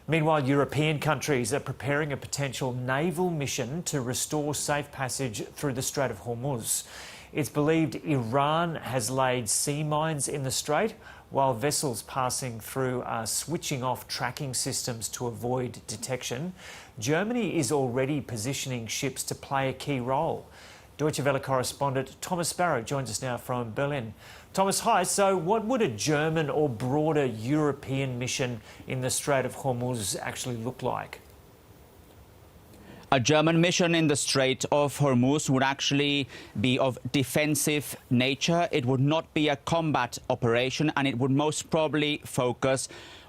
Meanwhile, European countries are preparing a potential naval mission to restore safe passage through the Strait of Hormuz. It's believed Iran has laid sea mines in the strait, while vessels passing through are switching off tracking systems to avoid detection. Germany is already positioning ships to play a key role. Deutsche Welle correspondent Thomas Sparrow joins us now from Berlin. Thomas, hi. So what would a German or broader European mission in the Strait of Hormuz actually look like? A German mission in the Strait of Hormuz would actually be of defensive nature. It would not be a combat operation, and it would most probably focus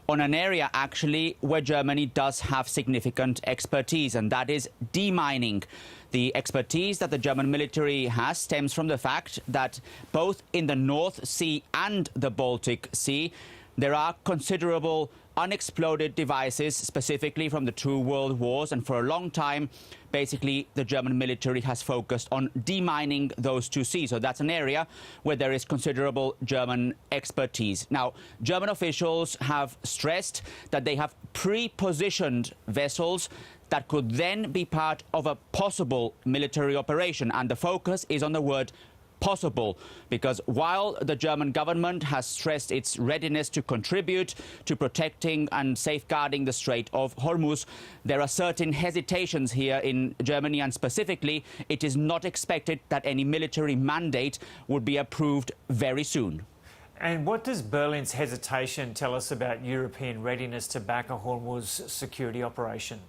on an area actually where Germany does have significant expertise, and that is demining. The expertise that the German military has stems from the fact that both in the North Sea and the Baltic Sea, there are considerable unexploded devices, specifically from the two world wars. And for a long time, basically, the German military has focused on demining those two seas. So that's an area where there is considerable German expertise. Now, German officials have stressed that they have pre-positioned vessels that could then be part of a possible military operation. And the focus is on the word possible, because while the German government has stressed its readiness to contribute to protecting and safeguarding the Strait of Hormuz, there are certain hesitations here in Germany, and specifically, it is not expected that any military mandate would be approved very soon. And what does Berlin's hesitation tell us about European readiness to back a Hormuz security operation?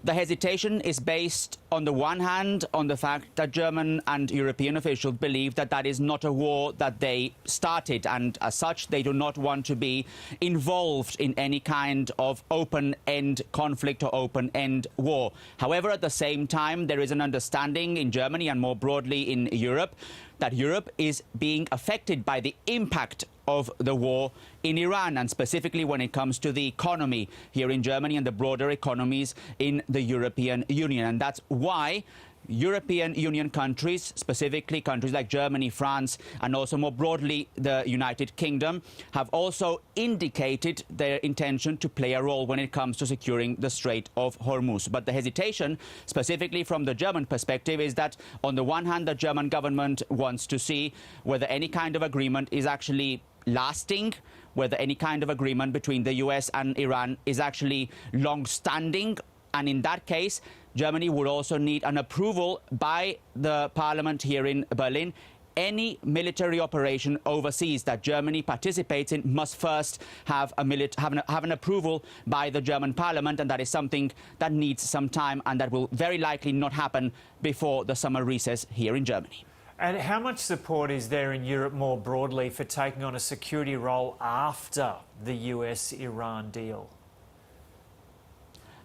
The hesitation is based, on the one hand, on the fact that German and European officials believe that that is not a war that they started, and as such, they do not want to be involved in any kind of open-end conflict or open-end war. However, at the same time, there is an understanding in Germany and more broadly in Europe that Europe is being affected by the impact of the war in Iran, and specifically when it comes to the economy here in Germany and the broader economies in the European Union. And that's why European Union countries, specifically countries like Germany, France, and also more broadly the United Kingdom, have also indicated their intention to play a role when it comes to securing the Strait of Hormuz. But the hesitation, specifically from the German perspective, is that on the one hand, the German government wants to see whether any kind of agreement is actually lasting, whether any kind of agreement between the US and Iran is actually long-standing. And in that case, Germany would also need an approval by the parliament here in Berlin. Any military operation overseas that Germany participates in must first have an approval by the German parliament, and that is something that needs some time and that will very likely not happen before the summer recess here in Germany. And how much support is there in Europe more broadly for taking on a security role after the US-Iran deal?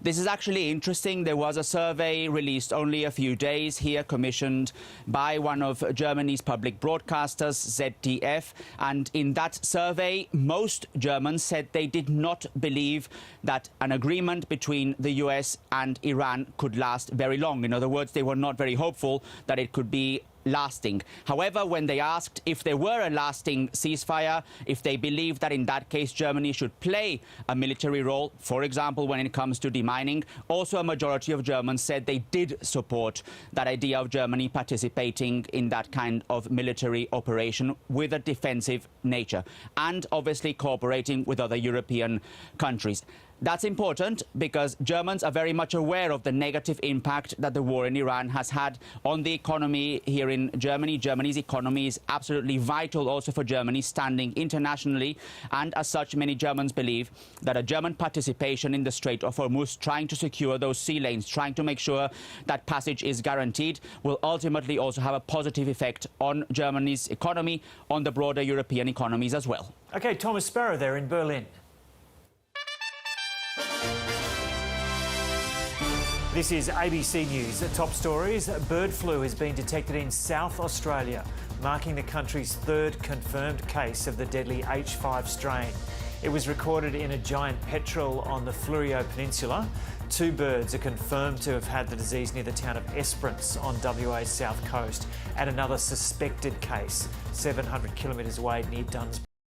This is actually interesting. There was a survey released only a few days here, commissioned by one of Germany's public broadcasters, ZDF. And in that survey, most Germans said they did not believe that an agreement between the US and Iran could last very long. In other words, they were not very hopeful that it could be lasting. However, when they asked if there were a lasting ceasefire, if they believed that in that case Germany should play a military role, for example, when it comes to demining, also a majority of Germans said they did support that idea of Germany participating in that kind of military operation with a defensive nature, and obviously cooperating with other European countries. That's important because Germans are very much aware of the negative impact that the war in Iran has had on the economy here in Germany. Germany's economy is absolutely vital also for Germany's standing internationally, and as such, many Germans believe that a German participation in the Strait of Hormuz, trying to secure those sea lanes, trying to make sure that passage is guaranteed, will ultimately also have a positive effect on Germany's economy, on the broader European economies as well. OK, Thomas Sparrow there in Berlin. This is ABC News. The top stories. Bird flu has been detected in South Australia, marking the country's third confirmed case of the deadly H5 strain. It was recorded in a giant petrel on the Fleurieu Peninsula. 2 birds are confirmed to have had the disease near the town of Esperance on WA's south coast, and another suspected case 700 kilometres away near Dunsborough.